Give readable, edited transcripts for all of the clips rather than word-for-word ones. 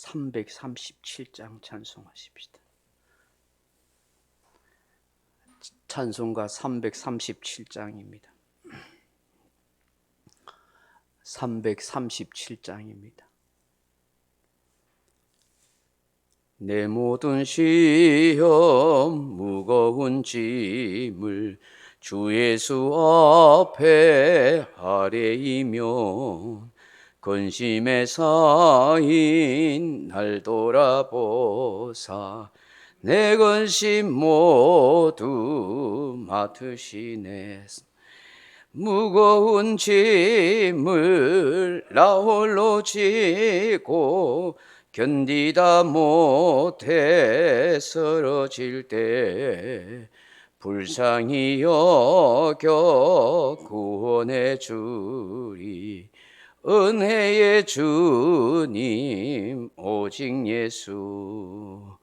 337장 찬송하십시다. 찬송가 337장입니다. 337장입니다. 내 모든 시험 무거운 짐을 주 예수 앞에 아뢰이며 근심에 쌓인 날 돌아보사 내 근심 모두 맡으시네. 무거운 짐을 나 홀로 지고 견디다 못해 쓰러질 때 불쌍히 여겨 구원해 주리. 은혜의 주님 오직 예수.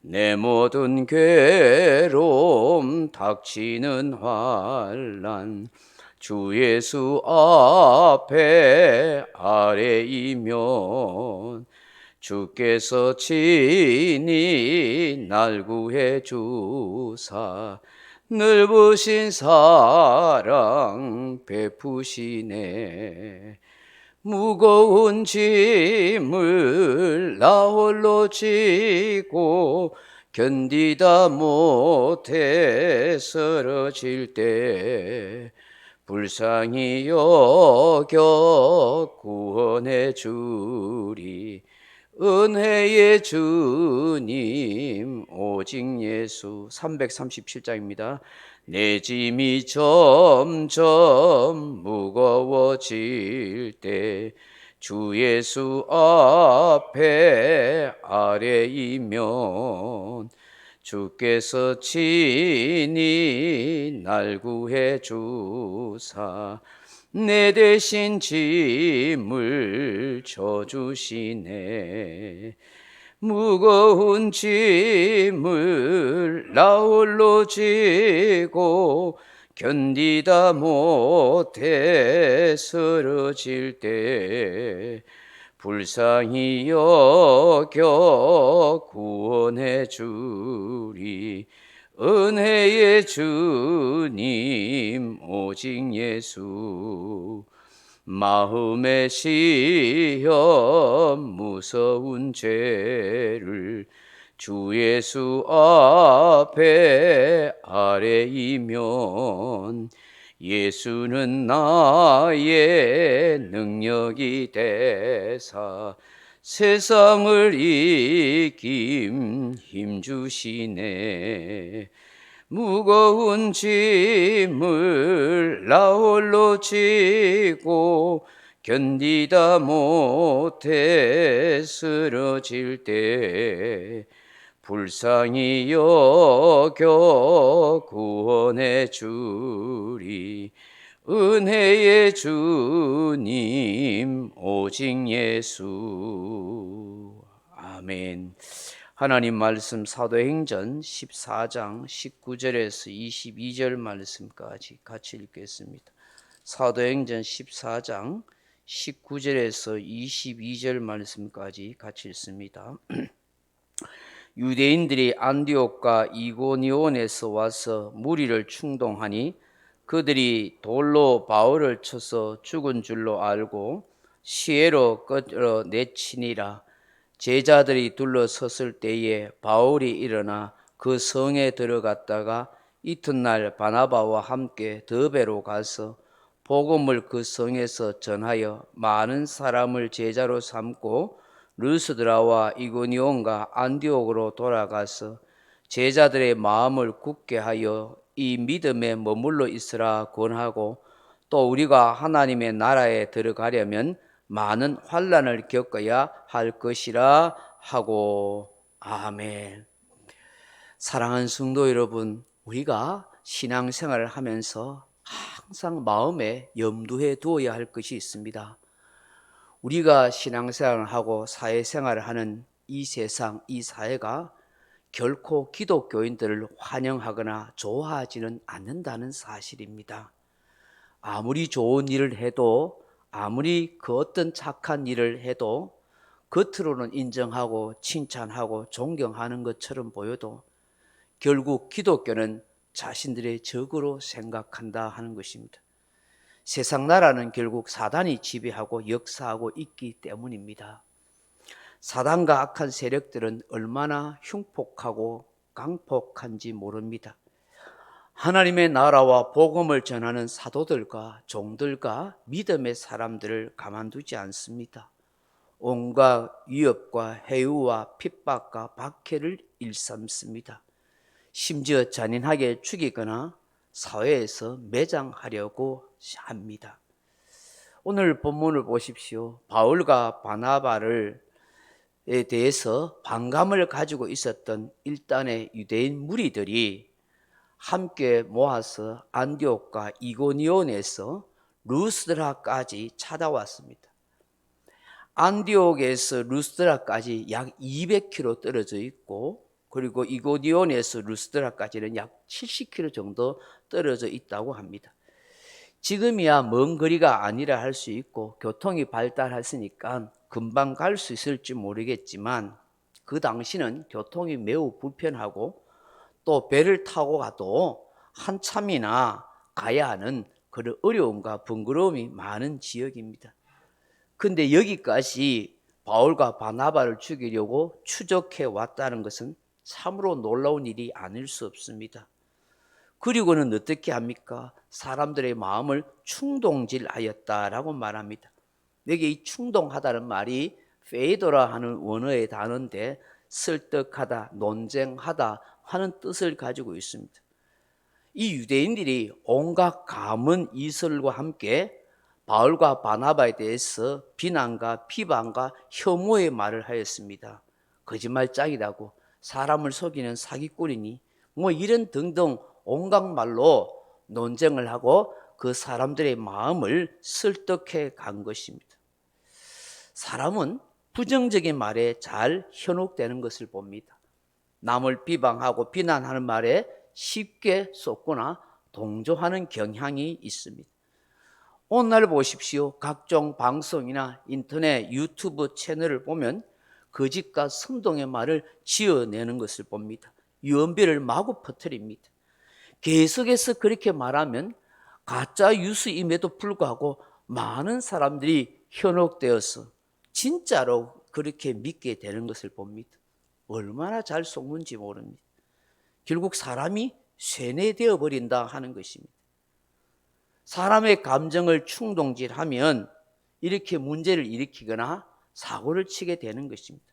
내 모든 괴로움 닥치는 환난 주 예수 앞에 아뢰이면 주께서 친히 날 구해 주사 넓으신 사랑 베푸시네. 무거운 짐을 나 홀로 지고 견디다 못해 쓰러질 때 불쌍히 여겨 구원해 주리. 은혜의 주님 오직 예수. 337장입니다. 내 짐이 점점 무거워질 때 주 예수 앞에 아뢰이면 주께서 친히 날 구해 주사 내 대신 짐을 져주시네. 무거운 짐을 나 홀로 지고 견디다 못해 쓰러질 때 불쌍히 여겨 구원해 주리. 은혜의 주님 오직 예수. 마음의 시험 무서운 죄를 주 예수 앞에 아뢰이면 예수는 나의 능력이 되사 세상을 이긴 힘 주시네. 무거운 짐을 나 홀로 지고 견디다 못해 쓰러질 때 불쌍히 여겨 구원해 주리. 은혜의 주님 오직 예수. 아멘. 하나님 말씀 사도행전 14장 19절에서 22절 말씀까지 같이 읽겠습니다. 사도행전 14장 19절에서 22절 말씀까지 같이 읽습니다. 유대인들이 안디옥과 이고니온에서 와서 무리를 충동하니 그들이 돌로 바울을 쳐서 죽은 줄로 알고 시해로 끌어내치니라. 제자들이 둘러섰을 때에 바울이 일어나 그 성에 들어갔다가 이튿날 바나바와 함께 더베로 가서 복음을 그 성에서 전하여 많은 사람을 제자로 삼고 르스드라와 이고니온과 안디옥으로 돌아가서 제자들의 마음을 굳게 하여 이 믿음에 머물러 있으라 권하고 또 우리가 하나님의 나라에 들어가려면 많은 환난을 겪어야 할 것이라 하고. 아멘. 사랑하는 성도 여러분, 우리가 신앙생활을 하면서 항상 마음에 염두에 두어야 할 것이 있습니다. 우리가 신앙생활을 하고 사회생활을 하는 이 세상, 이 사회가 결코 기독교인들을 환영하거나 좋아하지는 않는다는 사실입니다. 아무리 좋은 일을 해도, 아무리 그 어떤 착한 일을 해도 겉으로는 인정하고 칭찬하고 존경하는 것처럼 보여도 결국 기독교는 자신들의 적으로 생각한다 하는 것입니다. 세상 나라는 결국 사단이 지배하고 역사하고 있기 때문입니다. 사단과 악한 세력들은 얼마나 흉폭하고 강폭한지 모릅니다. 하나님의 나라와 복음을 전하는 사도들과 종들과 믿음의 사람들을 가만두지 않습니다. 온갖 위협과 해유와 핍박과 박해를 일삼습니다. 심지어 잔인하게 죽이거나 사회에서 매장하려고 합니다. 오늘 본문을 보십시오. 바울과 바나바에 대해서 반감을 가지고 있었던 일단의 유대인 무리들이 함께 모아서 안디옥과 이고니온에서 루스드라까지 찾아왔습니다. 안디옥에서 루스드라까지 약 200km 떨어져 있고, 그리고 이고니온에서 루스드라까지는 약 70km 정도 떨어져 있다고 합니다. 지금이야 먼 거리가 아니라 할 수 있고 교통이 발달했으니까 금방 갈 수 있을지 모르겠지만, 그 당시는 교통이 매우 불편하고 또 배를 타고 가도 한참이나 가야 하는 그런 어려움과 번거로움이 많은 지역입니다. 근데 여기까지 바울과 바나바를 죽이려고 추적해 왔다는 것은 참으로 놀라운 일이 아닐 수 없습니다. 그리고는 어떻게 합니까? 사람들의 마음을 충동질하였다라고 말합니다. 여기 이 충동하다는 말이 페이도라 하는 원어의 단어인데 설득하다, 논쟁하다 하는 뜻을 가지고 있습니다. 이 유대인들이 온갖 감언 이설과 함께 바울과 바나바에 대해서 비난과 비방과 혐오의 말을 하였습니다. 거짓말장이라고, 사람을 속이는 사기꾼이니 뭐 이런 등등 온갖 말로 논쟁을 하고 그 사람들의 마음을 설득해 간 것입니다. 사람은 부정적인 말에 잘 현혹되는 것을 봅니다. 남을 비방하고 비난하는 말에 쉽게 쏟거나 동조하는 경향이 있습니다. 오늘 보십시오. 각종 방송이나 인터넷, 유튜브 채널을 보면 거짓과 선동의 말을 지어내는 것을 봅니다. 유언비를 마구 퍼뜨립니다. 계속해서 그렇게 말하면 가짜 뉴스임에도 불구하고 많은 사람들이 현혹되어서 진짜로 그렇게 믿게 되는 것을 봅니다. 얼마나 잘 속는지 모릅니다. 결국 사람이 쇠뇌되어 버린다 하는 것입니다. 사람의 감정을 충동질하면 이렇게 문제를 일으키거나 사고를 치게 되는 것입니다.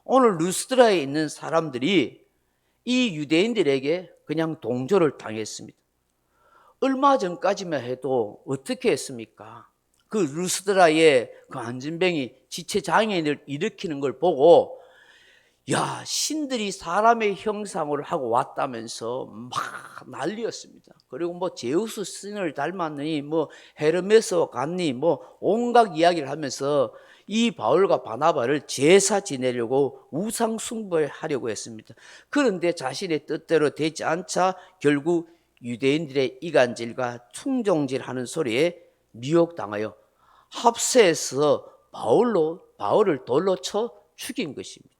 오늘 루스드라에 있는 사람들이 이 유대인들에게 그냥 동조를 당했습니다. 얼마 전까지만 해도 어떻게 했습니까? 그 루스드라의 그 안진뱅이 지체장애인을 일으키는 걸 보고, 야, 신들이 사람의 형상을 하고 왔다면서 막 난리였습니다. 그리고 뭐 제우스 신을 닮았느니 뭐 헤르메스와 같니 뭐 온갖 이야기를 하면서 이 바울과 바나바를 제사 지내려고 우상 숭배하려고 했습니다. 그런데 자신의 뜻대로 되지 않자 결국 유대인들의 이간질과 충동질하는 소리에 미혹당하여 합세해서 바울을 돌로 쳐 죽인 것입니다.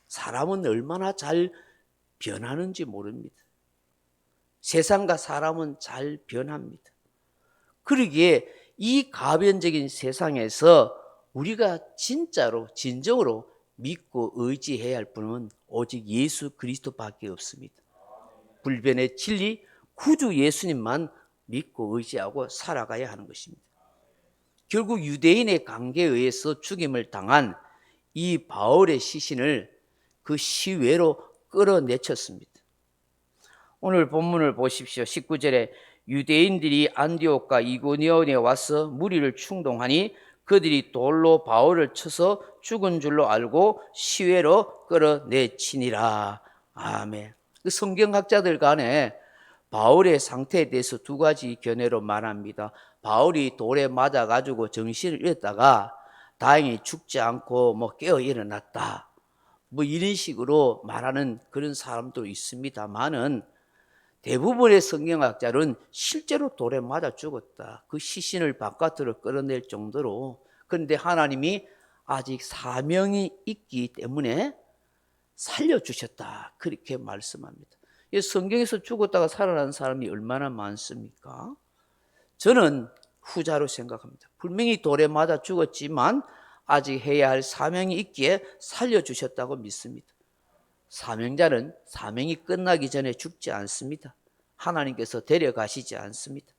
사람은 얼마나 잘 변하는지 모릅니다. 세상과 사람은 잘 변합니다. 그러기에 이 가변적인 세상에서 우리가 진짜로 진정으로 믿고 의지해야 할 분은 오직 예수 그리스도밖에 없습니다. 불변의 진리 구주 예수님만 믿고 의지하고 살아가야 하는 것입니다. 결국 유대인의 강계에 의해서 죽임을 당한 이 바울의 시신을 그 시외로 끌어내쳤습니다. 오늘 본문을 보십시오. 19절에 유대인들이 안디옥과 이고니온에 와서 무리를 충동하니 그들이 돌로 바울을 쳐서 죽은 줄로 알고 시외로 끌어내치니라. 아멘. 그 성경학자들 간에 바울의 상태에 대해서 두 가지 견해로 말합니다. 바울이 돌에 맞아가지고 정신을 잃었다가 다행히 죽지 않고 뭐 깨어 일어났다, 뭐 이런 식으로 말하는 그런 사람도 있습니다만은, 대부분의 성경학자는 실제로 돌에 맞아 죽었다, 그 시신을 바깥으로 끌어낼 정도로. 그런데 하나님이 아직 사명이 있기 때문에 살려주셨다. 그렇게 말씀합니다. 성경에서 죽었다가 살아난 사람이 얼마나 많습니까? 저는 후자로 생각합니다. 분명히 돌에 맞아 죽었지만 아직 해야 할 사명이 있기에 살려주셨다고 믿습니다. 사명자는 사명이 끝나기 전에 죽지 않습니다. 하나님께서 데려가시지 않습니다.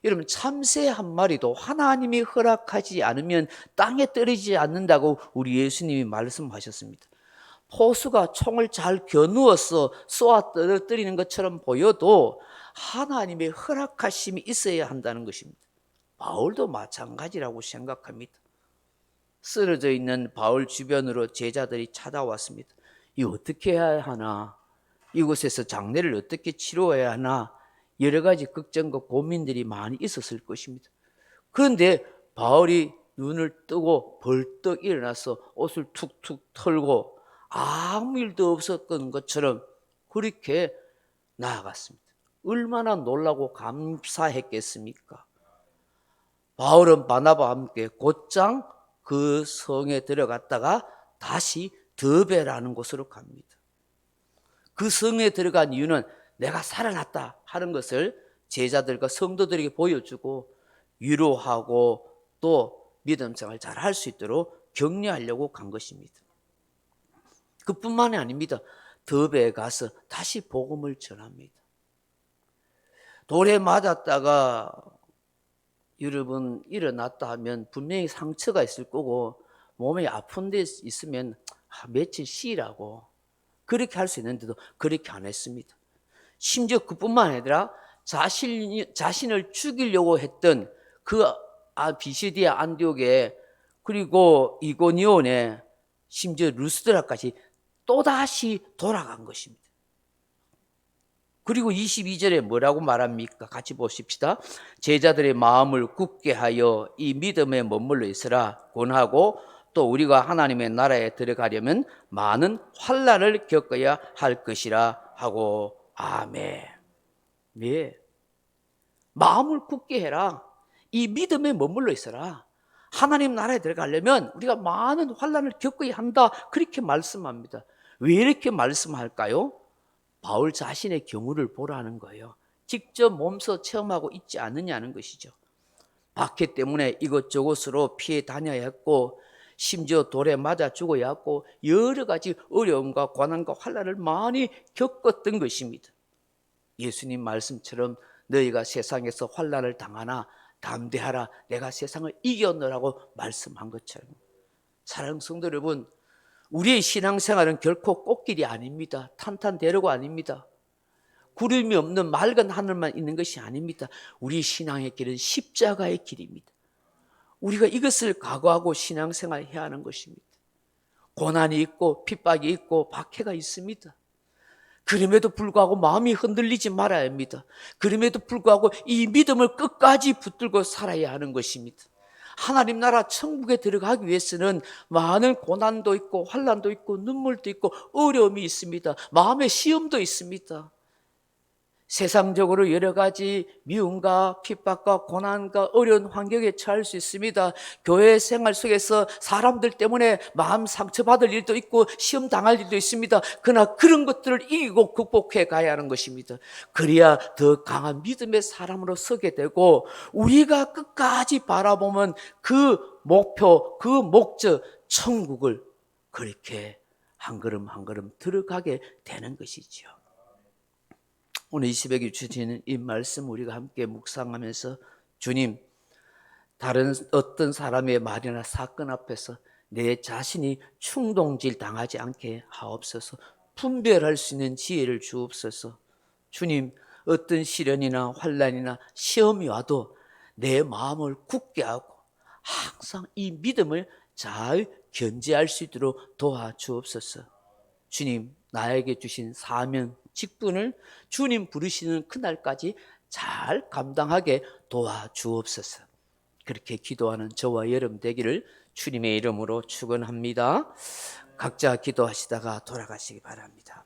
여러분, 참새 한 마리도 하나님이 허락하지 않으면 땅에 떨어지지 않는다고 우리 예수님이 말씀하셨습니다. 포수가 총을 잘 겨누어서 쏘아 떨어뜨리는 것처럼 보여도 하나님의 허락하심이 있어야 한다는 것입니다. 바울도 마찬가지라고 생각합니다. 쓰러져 있는 바울 주변으로 제자들이 찾아왔습니다. 이 어떻게 해야 하나? 이곳에서 장례를 어떻게 치료해야 하나? 여러 가지 걱정과 고민들이 많이 있었을 것입니다. 그런데 바울이 눈을 뜨고 벌떡 일어나서 옷을 툭툭 털고 아무 일도 없었던 것처럼 그렇게 나아갔습니다. 얼마나 놀라고 감사했겠습니까? 바울은 바나바와 함께 곧장 그 성에 들어갔다가 다시 더베라는 곳으로 갑니다. 그 성에 들어간 이유는 내가 살아났다 하는 것을 제자들과 성도들에게 보여주고 위로하고 또 믿음 생활 잘 할 수 있도록 격려하려고 간 것입니다. 그뿐만이 아닙니다. 더베에 가서 다시 복음을 전합니다. 돌에 맞았다가 여러분 일어났다 하면 분명히 상처가 있을 거고 몸이 아픈 데 있으면 며칠 쉬라고 그렇게 할 수 있는데도 그렇게 안 했습니다. 심지어 그뿐만 아니라 자신을 죽이려고 했던 그 비시디아 안디옥에 그리고 이고니온에 심지어 루스드라까지 또다시 돌아간 것입니다. 그리고 22절에 뭐라고 말합니까? 같이 보십시다. 제자들의 마음을 굳게 하여 이 믿음에 머물러 있으라 권하고 또 우리가 하나님의 나라에 들어가려면 많은 환난을 겪어야 할 것이라 하고 아멘. 네. 마음을 굳게 해라. 이 믿음에 머물러 있어라. 하나님 나라에 들어가려면 우리가 많은 환난을 겪어야 한다. 그렇게 말씀합니다. 왜 이렇게 말씀할까요? 바울 자신의 경우를 보라는 거예요. 직접 몸소 체험하고 있지 않느냐는 것이죠. 박해 때문에 이것저것으로 피해 다녀야 했고 심지어 돌에 맞아 죽어야 했고 여러 가지 어려움과 고난과 환난을 많이 겪었던 것입니다. 예수님 말씀처럼 너희가 세상에서 환난을 당하나 담대하라 내가 세상을 이겼노라고 말씀한 것처럼 사랑하는 성도 여러분, 우리의 신앙생활은 결코 꽃길이 아닙니다. 탄탄대로가 아닙니다. 구름이 없는 맑은 하늘만 있는 것이 아닙니다. 우리 신앙의 길은 십자가의 길입니다. 우리가 이것을 각오하고 신앙생활 해야 하는 것입니다. 고난이 있고 핍박이 있고 박해가 있습니다. 그럼에도 불구하고 마음이 흔들리지 말아야 합니다. 그럼에도 불구하고 이 믿음을 끝까지 붙들고 살아야 하는 것입니다. 하나님 나라 천국에 들어가기 위해서는 많은 고난도 있고 환난도 있고 눈물도 있고 어려움이 있습니다. 마음의 시험도 있습니다. 세상적으로 여러 가지 미움과 핍박과 고난과 어려운 환경에 처할 수 있습니다. 교회 생활 속에서 사람들 때문에 마음 상처받을 일도 있고 시험 당할 일도 있습니다. 그러나 그런 것들을 이기고 극복해 가야 하는 것입니다. 그래야 더 강한 믿음의 사람으로 서게 되고 우리가 끝까지 바라보면 그 목표, 그 목적, 천국을 그렇게 한 걸음 한 걸음 들어가게 되는 것이지요. 오늘 이 새벽에 주시는 이 말씀 우리가 함께 묵상하면서 주님, 다른 어떤 사람의 말이나 사건 앞에서 내 자신이 충동질 당하지 않게 하옵소서. 분별할 수 있는 지혜를 주옵소서. 주님, 어떤 시련이나 환난이나 시험이 와도 내 마음을 굳게 하고 항상 이 믿음을 잘 견제할 수 있도록 도와주옵소서. 주님, 나에게 주신 사명, 직분을 주님 부르시는 그날까지 잘 감당하게 도와주옵소서. 그렇게 기도하는 저와 여러분 되기를 주님의 이름으로 축원합니다. 각자 기도하시다가 돌아가시기 바랍니다.